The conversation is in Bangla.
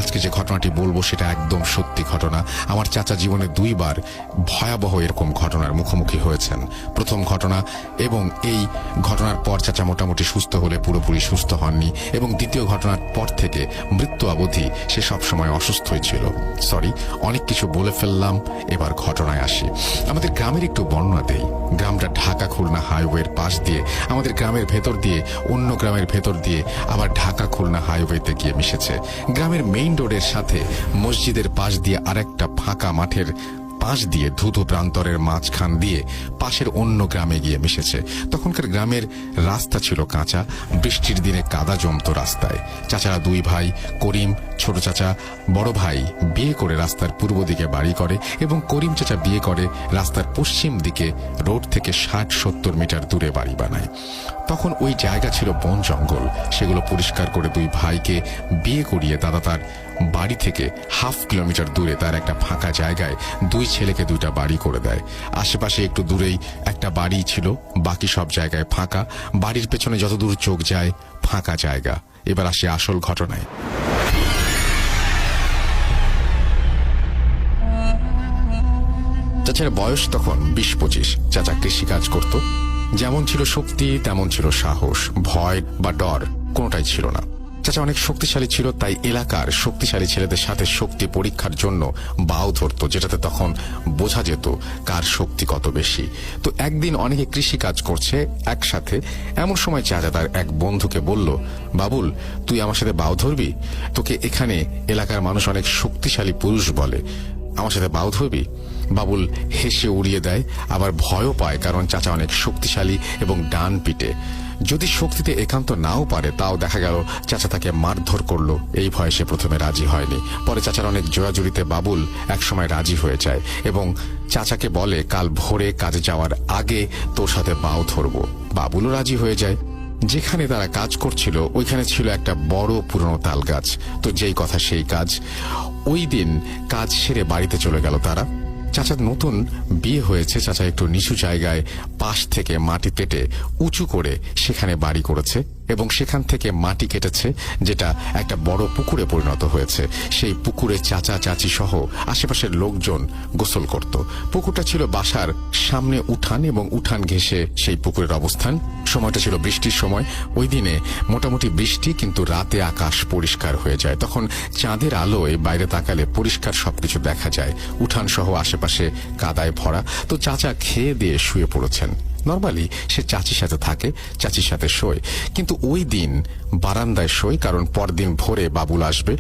আজকে যে ঘটনাটি বলবো সেটা একদম সত্যি ঘটনা। আমার চাচা জীবনে দুইবার ভয়াবহ এরকম ঘটনার মুখোমুখি হয়েছেন। প্রথম ঘটনা, এবং এই ঘটনার পর চাচা মোটামুটি সুস্থ হলে পুরোপুরি সুস্থ হননি, এবং দ্বিতীয় ঘটনার পর থেকে মৃত্যু অবধি সে সবসময় অসুস্থই ছিল। সরি, অনেক কিছু বলে ফেললাম, এবার ঘটনায় আসি। আমাদের গ্রামের একটু বর্ণনা দেই। গ্রামটা ঢাকা খুলনা হাইওয়ের পাশ দিয়ে, আমাদের গ্রামের ভেতর দিয়ে, অন্য গ্রামের ভেতর দিয়ে, আবার ঢাকা খুলনা হাইওয়েতে গিয়ে মিশেছে। গ্রামের মেইন রোডের সাথে মসজিদের পাশ দিয়ে আরেকটা ফাঁকা মাঠের পাশ দিয়ে ধুধু প্রান্তরের মাঝখান দিয়ে পাশের অন্য গ্রামে গিয়ে মিশেছে। তখনকার গ্রামের রাস্তা ছিল কাঁচা, বৃষ্টির দিনে কাদা জমত রাস্তায়। চাচারা দুই ভাই, করিম ছোট চাচা, বড় ভাই বিয়ে করে রাস্তার পূর্ব দিকে বাড়ি করে, এবং করিম চাচা বিয়ে করে রাস্তার পশ্চিম দিকে রোড থেকে 60-70 মিটার দূরে বাড়ি বানায়। তখন ওই জায়গা ছিল বন জঙ্গল। সেগুলো পরিষ্কার করে দুই ভাইকে বিয়ে করিয়ে দাদা তার বাড়ি থেকে 1/2 কিলোমিটার দূরে তার একটা ফাঁকা জায়গায় দুই ছেলেকে দুইটা বাড়ি করে দেয়। আশেপাশে একটু দূরেই একটা বাড়ি ছিল, বাকি সব জায়গায় ফাঁকা। বাড়ির পেছনে যতদূর চোখ যায় ফাঁকা জায়গা। এবার আসি আসল ঘটনায়। চাচার বয়স তখন 20-25। চাচা কৃষিকাজ করত। যেমন ছিল শক্তি তেমন ছিল সাহস। ভয় বা ডর কোনোটাই ছিল না। চাচা অনেক শক্তিশালী ছিল, তাই এলাকার শক্তিশালী ছেলেদের সাথে শক্তি পরীক্ষার জন্য বাউ ধরত, যেটাতে তখন বোঝা যেত কার শক্তি কত বেশি। তো একদিন অনেকে কৃষি কাজ করছে একসাথে, এমন সময় চাচা তার এক বন্ধুকে বলল, বাবুল তুই আমার সাথে বাউ ধরবি? তোকে এখানে এলাকার মানুষ অনেক শক্তিশালী পুরুষ বলে, আমার সাথে বাউ ধরবি? বাবুল হেসে উড়িয়ে দেয়, আবার ভয়ও পায়, কারণ চাচা অনেক শক্তিশালী এবং ডান পিটে। যদি শক্তিতে একান্ত নাও পারে, তাও দেখা গেল চাচা তাকে মারধর করলো, এই ভয়ে সে প্রথমে রাজি হয়নি। পরে চাচার অনেক জোরাজুরিতে বাবুল একসময় রাজি হয়ে যায় এবং চাচাকে বলে, কাল ভোরে কাজে যাওয়ার আগে তোর সাথে বাউ ধরবো। বাবুলও রাজি হয়ে যায়। যেখানে তারা কাজ করছিল ওইখানে ছিল একটা বড় পুরনো তাল গাছ। তো যেই কথা সেই কাজ। ওই দিন কাজ সেরে বাড়িতে চলে গেল তারা। চাচার নতুন বিয়ে হয়েছে। চাচা একটু নিচু জায়গায় পাশ থেকে মাটি কেটে উঁচু করে সেখানে বাড়ি করেছে, এবং সেখান থেকে মাটি কেটেছে, যেটা একটা বড় পুকুরে পরিণত হয়েছে। সেই পুকুরে চাচা চাচি সহ আশেপাশের লোকজন গোসল করত। পুকুরটা ছিল বাসার সামনে উঠান, এবং উঠান ঘেঁষে সেই পুকুরের অবস্থান। সময়টা ছিল বৃষ্টির সময়। ওই দিনে মোটামুটি বৃষ্টি, কিন্তু রাতে আকাশ পরিষ্কার হয়ে যায়। তখন চাঁদের আলোয় বাইরে তাকালে পরিষ্কার সবকিছু দেখা যায়। উঠান সহ আশেপাশে কাদায় ভরা। তো চাচা খেয়ে দিয়ে শুয়ে পড়েছেন। নরমালি সে চাচির সাথে থাকে, চাচির সাথে শোয়, কিন্তু ওই দিন বারান্দায় শোয়, কারণ পরদিন ভোরে বাবুল আসবে।